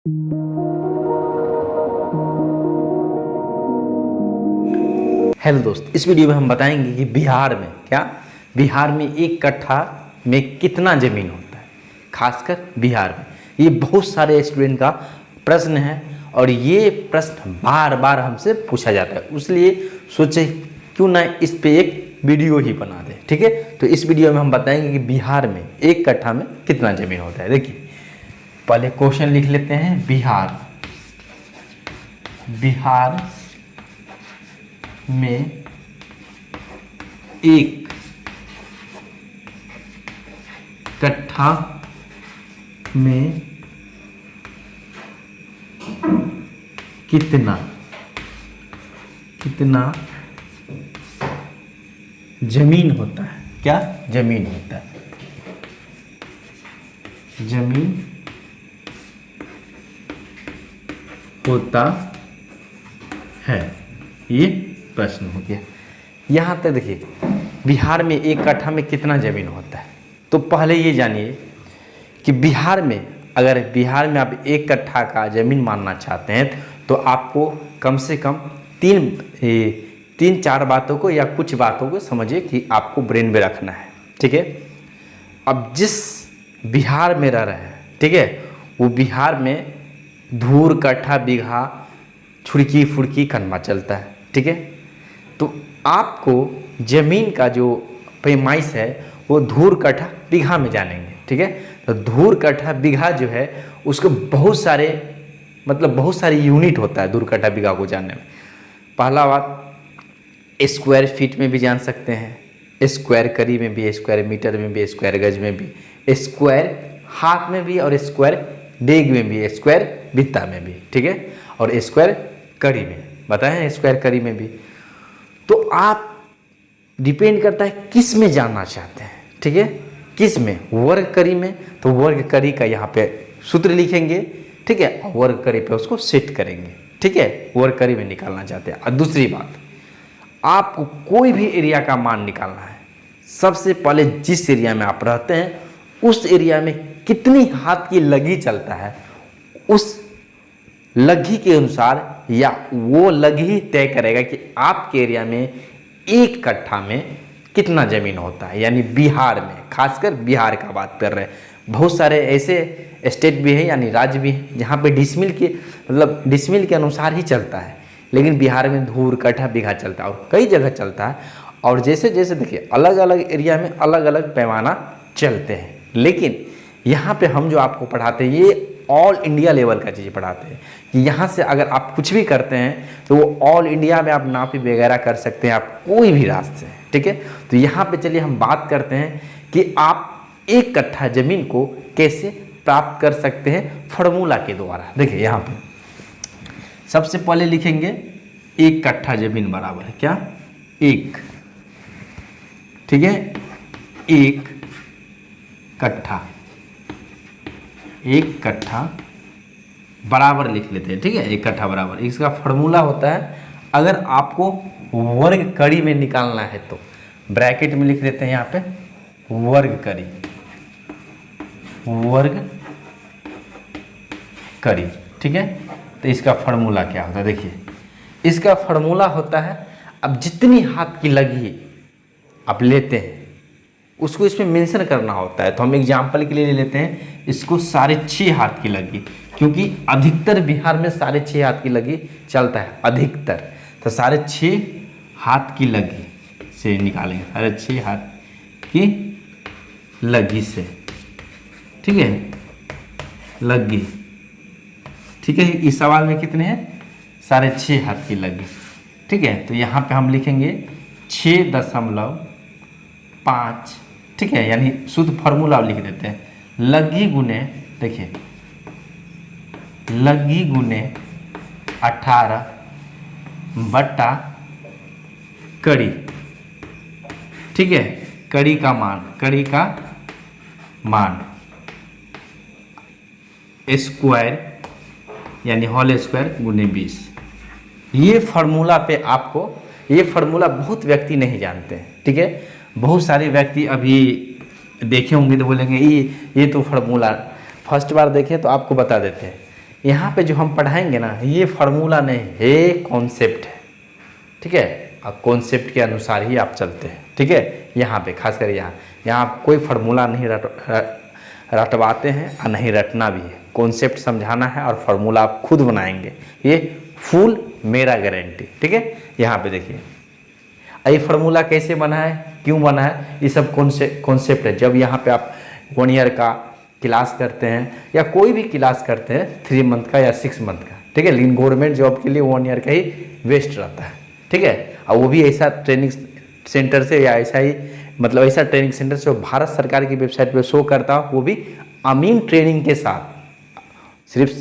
Hello दोस्त, इस video में हम बताएंगे कि बिहार में एक कट्ठा में कितना ज़मीन होता है। खासकर बिहार में ये बहुत सारे स्टूडेंट का प्रश्न है और ये प्रश्न बार बार हमसे पूछा जाता है, इसलिए सोचे क्यों ना इस पे एक वीडियो ही बना दें। ठीक है, तो इस वीडियो में हम बताएंगे कि बिहार में एक कट्ठा में कितना ज़मीन होता है। देखिए, पहले क्वेश्चन लिख लेते हैं। बिहार में एक कट्ठा में कितना जमीन होता है। क्या जमीन होता है? जमीन होता है, ये प्रश्न हो गया। यहाँ तक देखिए, बिहार में एक कट्ठा में कितना ज़मीन होता है। तो पहले ये जानिए कि बिहार में आप एक कट्ठा का ज़मीन मानना चाहते हैं तो आपको कम से कम तीन चार बातों को या कुछ बातों को समझिए कि आपको ब्रेन में रखना है। ठीक है, अब जिस बिहार में रह रहे हैं, ठीक है, वो बिहार में धूर, कट्ठा, बीघा, छुड़की फुड़की कन्मा चलता है। ठीक है, तो आपको ज़मीन का जो पैमाइश है वो धूर, कट्ठा, बीघा में जानेंगे। ठीक है, तो धूर, कट्ठा, बीघा जो है उसको बहुत सारे यूनिट होता है धूर, कट्ठा, बीघा को जानने में। पहला बात, स्क्वायर फीट में भी जान सकते हैं, स्क्वायर करी में भी, स्क्वायर मीटर में भी, स्क्वायर गज में भी, स्क्वायर हाथ में भी और स्क्वायर डेग में भी, स्क्वायर बित्ता में भी। ठीक है, और स्क्वायर कड़ी में बताएं, स्क्वायर कड़ी में भी। तो आप डिपेंड करता है किस में जानना चाहते हैं। ठीक है, किस में? वर्ग कड़ी में, तो वर्ग कड़ी का यहाँ पे सूत्र लिखेंगे। ठीक है, वर्ग कड़ी पे उसको सेट करेंगे। ठीक है, वर्ग कड़ी में निकालना चाहते हैं। और दूसरी बात, आपको कोई भी एरिया का मान निकालना है, सबसे पहले जिस एरिया में आप रहते हैं उस एरिया में कितनी हाथ की लगी चलता है, उस लगी के अनुसार या वो लगी तय करेगा कि आपके एरिया में एक कट्ठा में कितना ज़मीन होता है। यानी बिहार में, खासकर बिहार का बात कर रहे हैं। बहुत सारे ऐसे स्टेट भी हैं, यानी राज्य भी हैं, जहाँ पे डिसमिल के अनुसार ही चलता है, लेकिन बिहार में धूर, कट्ठा, बीघा चलता है और कई जगह चलता है। और जैसे जैसे देखिए, अलग अलग एरिया में अलग अलग पैमाना चलते हैं, लेकिन यहाँ पे हम जो आपको पढ़ाते हैं ये ऑल इंडिया लेवल का चीज़ पढ़ाते हैं कि यहाँ से अगर आप कुछ भी करते हैं तो वो ऑल इंडिया में आप नापी वगैरह कर सकते हैं, आप कोई भी रास्ते। ठीक है, तो यहाँ पे चलिए हम बात करते हैं कि आप एक कट्ठा ज़मीन को कैसे प्राप्त कर सकते हैं फार्मूला के द्वारा। देखिए, यहाँ पे सबसे पहले लिखेंगे एक कट्ठा ज़मीन बराबर है क्या? एक। ठीक है, एक कट्ठा बराबर लिख लेते हैं। ठीक है, एक कट्ठा बराबर, इसका फार्मूला होता है, अगर आपको वर्ग कड़ी में निकालना है तो ब्रैकेट में लिख देते हैं यहाँ पे वर्ग कड़ी। ठीक है, तो इसका फार्मूला क्या होता है? देखिए, इसका फार्मूला होता है, अब जितनी हाथ की लगी आप लेते हैं उसको इसमें मेंशन करना होता है। तो हम एग्जाम्पल के लिए ले लेते हैं इसको 6.5 हाथ की लगी, क्योंकि अधिकतर बिहार में 6.5 हाथ की लगी चलता है, अधिकतर। तो 6.5 हाथ की लगी से निकालेंगे, 6.5 हाथ की लगी से। ठीक है, लगी। ठीक है, इस सवाल में कितने हैं? 6.5 हाथ की लगी। ठीक है, तो यहाँ पे हम लिखेंगे 6.5। ठीक है, यानी शुद्ध फार्मूला लिख देते हैं, लगी गुने, देखिए, लगी गुने 18 बटा कड़ी। ठीक है, कड़ी का मान स्क्वायर यानी होल स्क्वायर गुने 20। ये फार्मूला पे आपको, ये फार्मूला बहुत व्यक्ति नहीं जानते हैं। ठीक है, बहुत सारे व्यक्ति अभी देखे होंगे तो बोलेंगे ये तो फार्मूला फर्स्ट बार देखे तो आपको बता देते हैं यहाँ पे जो हम पढ़ाएंगे ना, ये फार्मूला नहीं, ये कॉन्सेप्ट है, ठीक है। अब कॉन्सेप्ट के अनुसार ही आप चलते हैं, ठीक है। यहाँ पे खासकर यहाँ कोई फार्मूला नहीं रटवाते हैं और नहीं रटना भी है। कॉन्सेप्ट समझाना है और फार्मूला आप खुद बनाएंगे, ये फुल मेरा गारंटी, ठीक है। यहाँ पे देखिए ये फार्मूला कैसे बना है, क्यों बना है, ये सब कॉन्सेप्ट है। जब यहाँ पे आप 1 ईयर का क्लास करते हैं या कोई भी क्लास करते हैं 3 मंथ का या 6 मंथ का, ठीक है, लेकिन गवर्नमेंट जॉब के लिए 1 ईयर का ही वेस्ट रहता है, ठीक है। और वो भी ऐसा ट्रेनिंग सेंटर से या ऐसा ही मतलब ऐसा ट्रेनिंग सेंटर से भारत सरकार की वेबसाइट पे शो करता हो, वो भी अमीन ट्रेनिंग के साथ। सिर्फ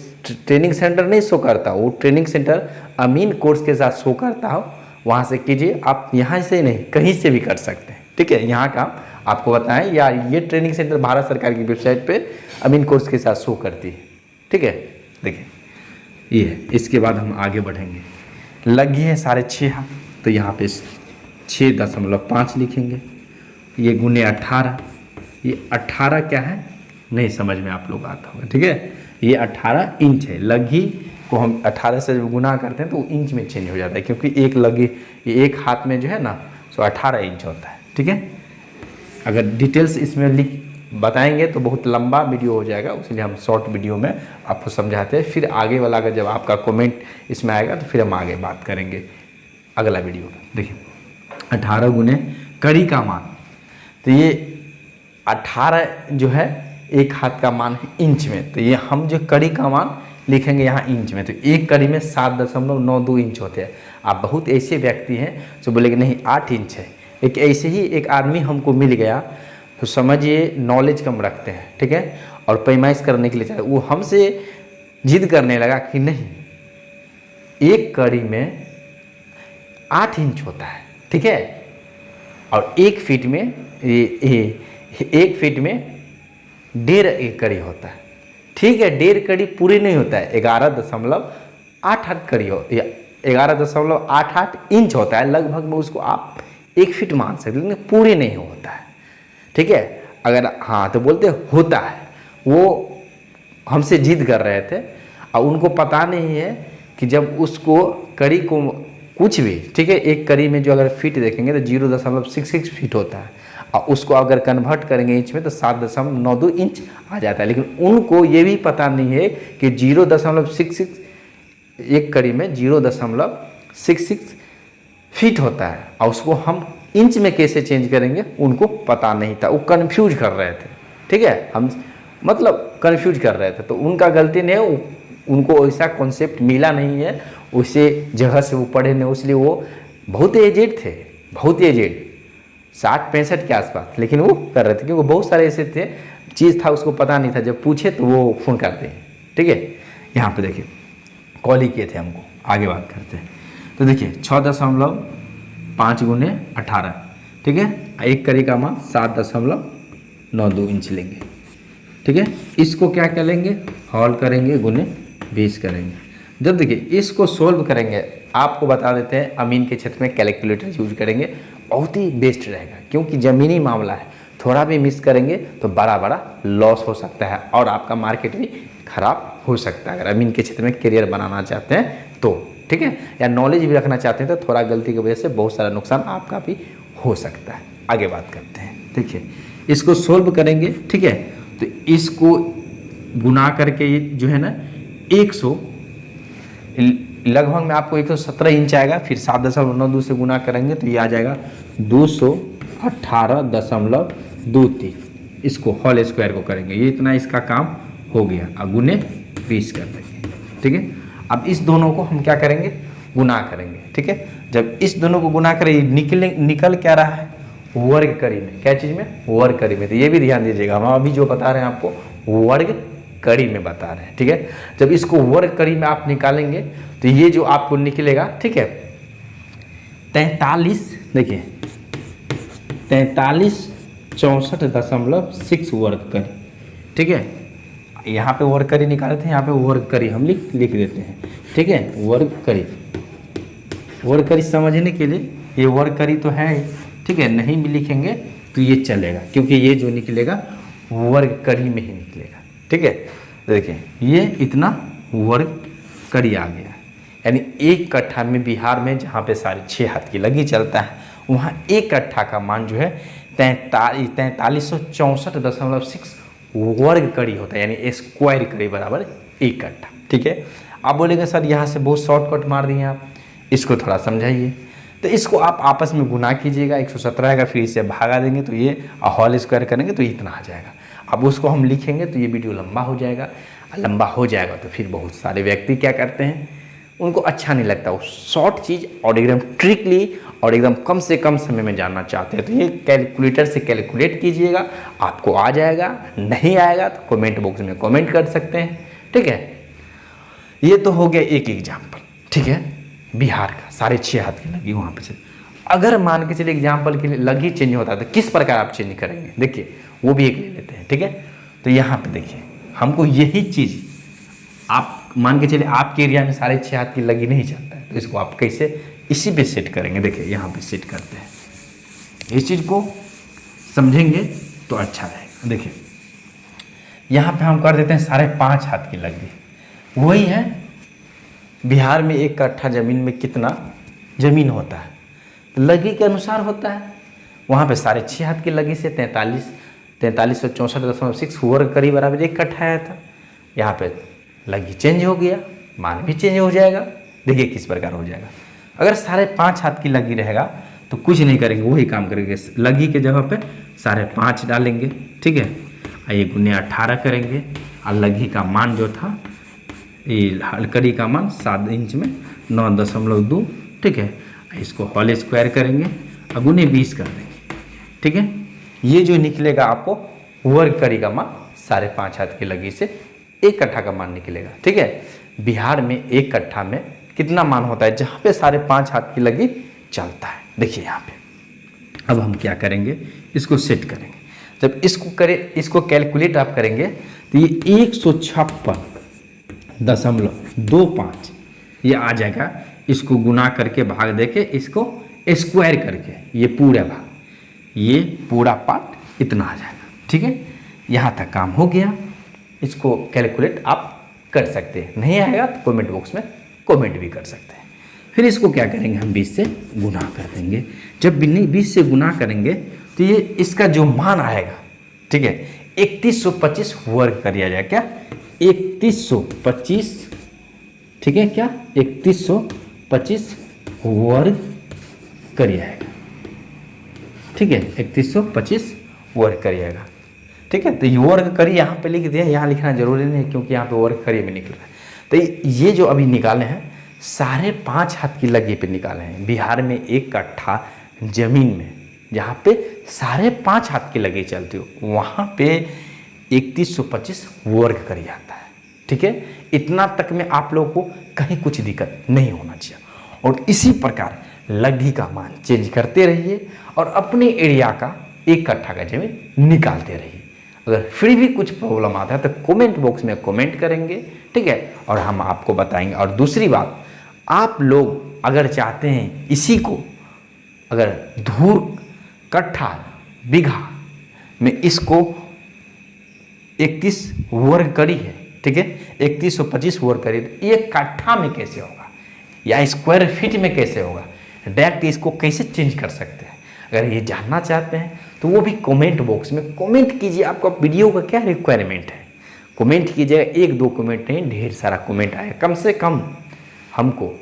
ट्रेनिंग सेंटर नहीं शो करता, वो ट्रेनिंग सेंटर अमीन कोर्स के साथ शो करता हो, वहाँ से कीजिए। आप यहाँ से नहीं कहीं से भी कर सकते हैं, ठीक है। यहाँ का आपको बताएं, या ये ट्रेनिंग सेंटर भारत सरकार की वेबसाइट पे अमीन कोर्स के साथ शो करती है, ठीक है। देखिए ये है। इसके बाद हम आगे बढ़ेंगे। लगी है 6.5 हाथ, तो यहाँ पे 6.5 लिखेंगे। ये गुने 18, ये 18 क्या है नहीं समझ में आप लोग आता होगा, ठीक है। ये 18 इंच है। लगी को हम 18 से जब गुना करते हैं तो इंच में चेंज हो जाता है, क्योंकि एक लगी एक हाथ में जो है ना, सो 18 इंच होता है, ठीक है। अगर डिटेल्स इसमें बताएंगे तो बहुत लंबा वीडियो हो जाएगा, इसलिए हम शॉर्ट वीडियो में आपको समझाते हैं। फिर आगे वाला अगर जब आपका कमेंट इसमें आएगा तो फिर हम आगे बात करेंगे अगला वीडियो में। देखिए 18 गुने कड़ी का मान, तो ये 18 जो है एक हाथ का मान है इंच में, तो ये हम जो कड़ी का मान लिखेंगे यहाँ इंच में, तो एक कड़ी में 7.92 इंच होते हैं। आप बहुत ऐसे व्यक्ति हैं जो बोलेंगे नहीं 8 इंच है। एक ऐसे ही एक आदमी हमको मिल गया, तो समझिए नॉलेज कम रखते हैं, ठीक है, और पैमाइश करने के लिए चाहे, वो हमसे जिद करने लगा कि नहीं एक कड़ी में 8 इंच होता है, ठीक है, और 1 फीट में 1 फीट में 1.5 कड़ी होता है, ठीक है। 1.5 कड़ी पूरी नहीं होता है, 11.88 कड़ी हो, 11.88 इंच होता है लगभग में, उसको आप 1 फीट मान सकते, लेकिन पूरी नहीं होता है, ठीक है। अगर हाँ तो बोलते होता है, वो हमसे जिद कर रहे थे और उनको पता नहीं है कि जब उसको कड़ी को कुछ भी, ठीक है, एक कड़ी में जो अगर फीट देखेंगे तो 0.66 फीट होता है, और उसको अगर कन्वर्ट करेंगे इंच में तो 7.92 इंच आ जाता है। लेकिन उनको ये भी पता नहीं है कि 0.66 एक कड़ी में 0.66 फीट होता है, और उसको हम इंच में कैसे चेंज करेंगे उनको पता नहीं था, वो कंफ्यूज कर रहे थे, ठीक है। हम मतलब कंफ्यूज कर रहे थे, तो उनका गलती नहीं है, उनको ऐसा कॉन्सेप्ट मिला नहीं है, उसे जगह से वो पढ़े नहीं, इसलिए वो बहुत एजेड थे, बहुत एजेड 60-65 के आसपास, लेकिन वो कर रहे थे क्योंकि बहुत सारे ऐसे थे चीज़ था उसको पता नहीं था, जब पूछे तो वो फ़ोन करते हैं, ठीक है। यहाँ पे देखिए कॉल ही किए थे हमको, आगे बात करते हैं। तो देखिए 6.5 गुने 18, ठीक है, एक कड़ी का मान 7.92 इंच लेंगे, ठीक है। इसको क्या करेंगे, हॉल करेंगे, गुने 20 करेंगे। जब देखिए इसको सोल्व करेंगे, आपको बता देते हैं अमीन के क्षेत्र में कैलकुलेटर यूज करेंगे, बहुत ही बेस्ट रहेगा, क्योंकि ज़मीनी मामला है, थोड़ा भी मिस करेंगे तो बड़ा लॉस हो सकता है और आपका मार्केट भी खराब हो सकता है। अगर अमीन के क्षेत्र में करियर बनाना चाहते हैं तो, ठीक है, या नॉलेज भी रखना चाहते हैं तो थोड़ा गलती की वजह से बहुत सारा नुकसान आपका भी हो सकता है। आगे बात करते हैं। देखिए इसको सोल्व करेंगे, ठीक है, तो इसको गुना करके जो है ना 100 लगभग में आपको 117 इंच आएगा, फिर 7.92 से गुना करेंगे तो ये आ जाएगा 218.23। इसको होल स्क्वायर को करेंगे, ये इतना इसका काम हो गया, और गुने 20 कर देंगे, ठीक है। अब इस दोनों को हम क्या करेंगे, गुना करेंगे, ठीक है। जब इस दोनों को गुना करेंगे निकल क्या रहा है, वर्ग कड़ी में, क्या चीज़ में, वर्ग कड़ी में। तो ये भी ध्यान दीजिएगा, हम अभी जो बता रहे हैं आपको वर्ग कड़ी में बता रहे हैं, ठीक है। जब इसको वर्ग कड़ी में आप निकालेंगे तो ये जो आपको निकलेगा, ठीक है, 43, देखिए 4364.6 वर्ग कड़ी, ठीक है। यहाँ पे वर्ग कड़ी निकाले थे, यहाँ पे वर्ग कड़ी हम लिख देते हैं, ठीक है। वर्ग कड़ी समझने के लिए ये वर्ग कड़ी तो है, ठीक है, नहीं भी लिखेंगे तो ये चलेगा, क्योंकि ये जो निकलेगा वर्ग कड़ी में ही निकलेगा, ठीक है। देखिए ये इतना वर्ग कड़ी आ गया। यानी एक कट्ठा में बिहार में जहाँ पे 6.5 हाथ की लगी चलता है वहाँ एक कट्ठा का मान जो है 4364.6 वर्ग कड़ी होता है, यानी स्क्वायर कड़ी बराबर एक कट्ठा। ठीक है, आप बोलेंगे सर यहाँ से बहुत शॉर्टकट मार दिए आप, इसको थोड़ा समझाइए। तो इसको आप आपस में गुना कीजिएगा, 117 आएगा, फिर इसे भागा देंगे तो ये होल स्क्वायर करेंगे तो इतना आ जाएगा। अब उसको हम लिखेंगे तो ये वीडियो लंबा हो जाएगा, लंबा हो जाएगा तो फिर बहुत सारे व्यक्ति क्या करते हैं, उनको अच्छा नहीं लगता वो शॉर्ट चीज़ और एकदम ट्रिकली और एकदम कम से कम समय में जानना चाहते हैं। तो ये कैलकुलेटर से कैलकुलेट कीजिएगा, आपको आ जाएगा। नहीं आएगा तो कमेंट बॉक्स में कमेंट कर सकते हैं। ठीक है, ये तो हो गया एक एग्जाम्पल। ठीक है, बिहार का 6.5 हाथ की लगी वहाँ पे से। अगर मान के चलिए एग्जाम्पल के लिए लगी चेंज होता है तो किस प्रकार आप चेंज करेंगे, देखिए वो भी एक ले लेते हैं। ठीक है, तो यहाँ पे देखिए हमको यही चीज़ आप मान के चलिए आपके एरिया में 6.5 हाथ की लगी नहीं चलता है तो इसको आप कैसे इसी पे सेट करेंगे। देखिए यहाँ पे सेट करते हैं, इस चीज़ को समझेंगे तो अच्छा रहेगा। देखिए यहाँ पे हम कर देते हैं 5.5 हाथ की लगी। वही है बिहार में एक कट्ठा ज़मीन में कितना ज़मीन होता है तो लगी के अनुसार होता है। वहाँ पे 6.5 हाथ की लगी से 4364.6 वर्ग करीब बराबर एक कट्ठा आया था। यहाँ पे लगी चेंज हो गया, मान भी चेंज हो जाएगा। देखिए किस प्रकार हो जाएगा। अगर 5.5 हाथ की लगी रहेगा तो कुछ नहीं करेंगे, वही काम करेंगे, लगी के जगह पे 5.5 डालेंगे। ठीक है, ये गुने 18 करेंगे और लगी का मान जो था ये हलकड़ी का मान 7 इंच में 9.2। ठीक है, इसको होल स्क्वायर करेंगे और गुने 20 कर देंगे। ठीक है, ये जो निकलेगा आपको वर्ग कड़ी का मान 5.5 हाथ की लगी से एक कट्ठा का मान निकलेगा। ठीक है, बिहार में एक कट्ठा में कितना मान होता है जहाँ पे 5.5 हाथ की लगी चलता है। देखिए यहाँ पे अब हम क्या करेंगे, इसको सेट करेंगे। जब इसको करें, इसको कैलकुलेट आप करेंगे तो ये 156.25 ये आ जाएगा। इसको गुना करके भाग देके इसको स्क्वायर करके ये पूरा भाग, ये पूरा पार्ट इतना आ जाएगा। ठीक है, यहाँ तक काम हो गया। इसको कैलकुलेट आप कर सकते हैं, नहीं आएगा तो कमेंट बॉक्स में कमेंट भी कर सकते हैं। फिर इसको क्या करेंगे, हम 20 से गुना कर देंगे। जब 20 से गुना करेंगे तो ये इसका जो मान आएगा, ठीक है, 3125 वर्ग कर दिया जाए। क्या 3125, ठीक है, क्या 3125 वर्ग करिएगा। ठीक है, 3125 वर्ग करिएगा। ठीक है, तो ये वर्ग करी यहाँ पे लिख दिया, यहाँ लिखना जरूरी नहीं क्योंकि यहाँ पे वर्ग करी में निकल रहा है। तो ये जो अभी निकाले हैं 5.5 हाथ की लगी पे निकाले हैं। बिहार में एक कट्ठा जमीन में जहाँ पे 5.5 हाथ की लगी चलती हो वहाँ पे 3125 वर्ग करी जाता है। ठीक है, इतना तक में आप लोगों को कहीं कुछ दिक्कत नहीं होना चाहिए। और इसी प्रकार लगी का मान चेंज करते रहिए और अपने एरिया का एक कट्ठा का जमीन निकालते रहिए। अगर फिर भी कुछ प्रॉब्लम आता है तो कमेंट बॉक्स में कमेंट करेंगे। ठीक है, और हम आपको बताएंगे। और दूसरी बात, आप लोग अगर चाहते हैं इसी को, अगर धूर कट्ठा बीघा में इसको 31 वर्ग करी है, ठीक है, 3125 वर्ग करी, ये कट्ठा में कैसे होगा या स्क्वायर फीट में कैसे होगा, डायरेक्ट इसको कैसे चेंज कर सकते हैं, अगर ये जानना चाहते हैं तो वो भी कमेंट बॉक्स में कमेंट कीजिए। आपका वीडियो का क्या रिक्वायरमेंट है, कमेंट कीजिएगा। 1-2 कमेंट नहीं, ढेर सारा कमेंट आएगा। कम से कम हमको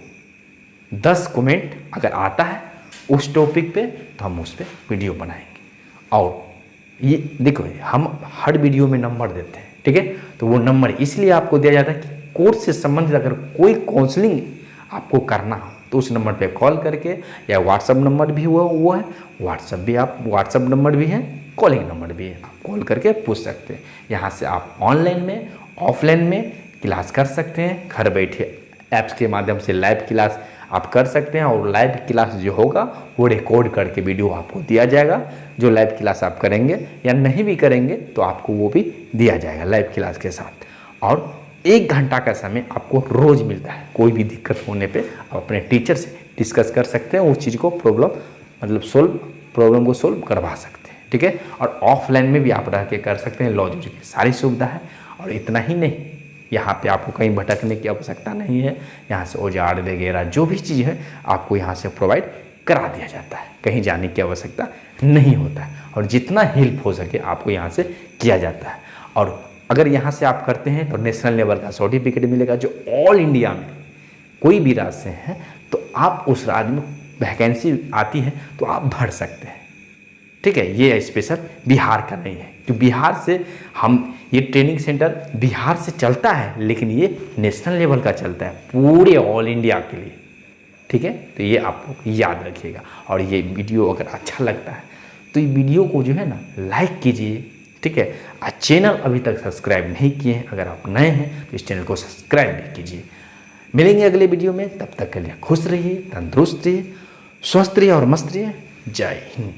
10 कमेंट अगर आता है उस टॉपिक पे तो हम उस पर वीडियो बनाएंगे। और ये देखो, हम हर वीडियो में नंबर देते हैं। ठीक है, तो वो नंबर इसलिए आपको दिया जाता है कि कोर्स से संबंधित अगर कोई काउंसलिंग आपको करना हो तो उस नंबर पे कॉल करके, या व्हाट्सअप नंबर भी वो है, व्हाट्सअप नंबर भी है, कॉलिंग नंबर भी है, आप कॉल करके पूछ सकते हैं। यहाँ से आप ऑनलाइन में ऑफलाइन में क्लास कर सकते हैं। घर बैठे ऐप्स के माध्यम से लाइव क्लास आप कर सकते हैं। और लाइव क्लास जो होगा वो रिकॉर्ड करके वीडियो आपको दिया जाएगा। जो लाइव क्लास आप करेंगे या नहीं भी करेंगे तो आपको वो भी दिया जाएगा लाइव क्लास के साथ। और 1 घंटा का समय आपको रोज़ मिलता है। कोई भी दिक्कत होने पे आप अपने टीचर से डिस्कस कर सकते हैं, उस चीज़ को प्रॉब्लम को सोल्व करवा सकते हैं। ठीक है, और ऑफलाइन में भी आप रह के कर सकते हैं। लॉ जूरी की सारी सुविधा है। और इतना ही नहीं, यहाँ पे आपको कहीं भटकने की आवश्यकता नहीं है। यहाँ से औजार वगैरह जो भी चीज़ है आपको यहाँ से प्रोवाइड करा दिया जाता है, कहीं जाने की आवश्यकता नहीं होता है और जितना हेल्प हो सके आपको यहाँ से किया जाता है। और अगर यहाँ से आप करते हैं तो नेशनल लेवल का सर्टिफिकेट मिलेगा जो ऑल इंडिया में कोई भी राज्य से है तो आप उस राज्य में वैकेंसी आती है तो आप भर सकते हैं। ठीक है, ये स्पेशल बिहार का नहीं है, तो बिहार से हम ये ट्रेनिंग सेंटर बिहार से चलता है लेकिन ये नेशनल लेवल का चलता है पूरे ऑल इंडिया के लिए। ठीक है, तो ये आप लोग याद रखिएगा। और ये वीडियो अगर अच्छा लगता है तो ये वीडियो को जो है ना लाइक कीजिए। ठीक है, और चैनल अभी तक सब्सक्राइब नहीं किए हैं, अगर आप नए हैं तो इस चैनल को सब्सक्राइब भी कीजिए। मिलेंगे अगले वीडियो में, तब तक के लिए खुश रहिए, तंदुरुस्त रहिए, स्वस्थ रहिए और मस्त रहिए। जय हिंद।